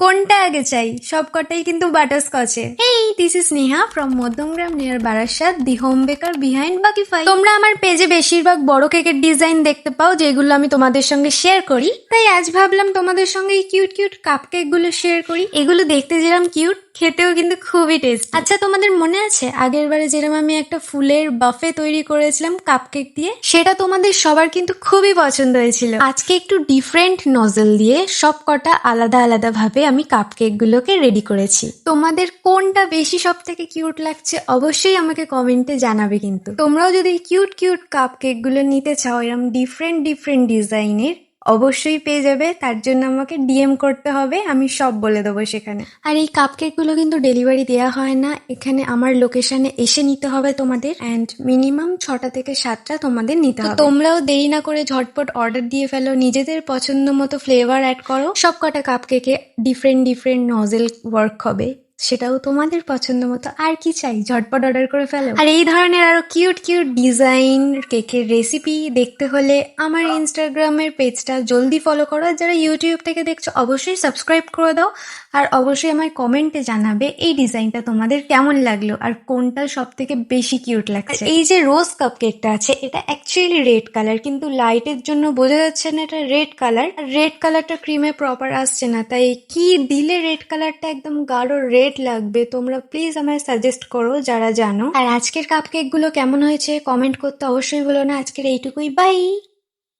কোনটা আগে চাই? সবকটাই কিন্তু বাটারস্কচে। Hey, this is Neha from Madhyamgram near Barasat, the home baker behind বাকিফাই। তোমরা আমার পেজে বেশিরভাগ বড় কেকের ডিজাইন দেখতে পাও, যেগুলো আমি তোমাদের সঙ্গে শেয়ার করি। তাই আজ ভাবলাম তোমাদের সঙ্গে এই কিউট কিউট কাপ কেক গুলো শেয়ার করি। এগুলো দেখতে যেরকম কিউট, খেতেও কিন্তু খুবই টেস্ট। আচ্ছা, তোমাদের মনে আছে আগের বারে যেরকম আমি একটা ফুলের বাফে তৈরি করেছিলাম কাপকেক দিয়ে? সেটা তোমাদের সবার কিন্তু খুবই পছন্দ হয়েছিল। আজকে একটু ডিফারেন্ট নজল দিয়ে সব কটা আলাদা আলাদা ভাবে আমি কাপকেক গুলোকে রেডি করেছি। তোমাদের কোনটা বেশি সব থেকে কিউট লাগছে অবশ্যই আমাকে কমেন্টে জানাবে। কিন্তু তোমরাও যদি কিউট কিউট কাপকেক গুলো নিতে চাও এরকম ডিফারেন্ট ডিফারেন্ট ডিজাইনের, অবশ্যই পেয়ে যাবে। তার জন্য আমাকে ডিএম করতে হবে, আমি সব বলে দেবো সেখানে। আর এই কাপকেকগুলো কিন্তু ডেলিভারি দেওয়া হয় না, এখানে আমার লোকেশনে এসে নিতে হবে তোমাদের। অ্যান্ড মিনিমাম 6টা থেকে 7টা তোমাদের নিতে হবে। তোমরাও দেরি না করে ঝটপট অর্ডার দিয়ে ফেলো, নিজেদের পছন্দ মতো ফ্লেভার অ্যাড করো। সব কটা কাপকেকে ডিফারেন্ট ডিফারেন্ট নজেল ওয়ার্ক হবে, সেটাও তোমাদের পছন্দ মতো। আর কি চাই, ঝটপট অর্ডার করে ফেলো। আর এই ধরনের আরো কিউট কিউট ডিজাইন কেকের রেসিপি দেখতে হলে আমার ইনস্টাগ্রামের পেজটা জলদি ফলো করো। যারা ইউটিউব থেকে দেখছো অবশ্যই সাবস্ক্রাইব করে দাও। আর অবশ্যই আমায় কমেন্টে জানাবে এই ডিজাইনটা তোমাদের কেমন লাগলো আর কোনটা সব থেকে বেশি কিউট লাগছে। এই যে রোজ কাপ কেকটা আছে, এটা অ্যাকচুয়ালি রেড কালার, কিন্তু লাইটের জন্য বোঝা যাচ্ছে না এটা রেড কালার। আর রেড কালারটা ক্রিমে প্রপার আসছে না, তাই কি দিলে রেড কালারটা একদম গাঢ় রেড লাগবে তোমরা প্লিজ আমায় সাজেস্ট করো যারা জানো। আর আজকের কাপ কেক গুলো কেমন হয়েছে কমেন্ট করতে অবশ্যই বলো না। আজকের এইটুকুই, বাই।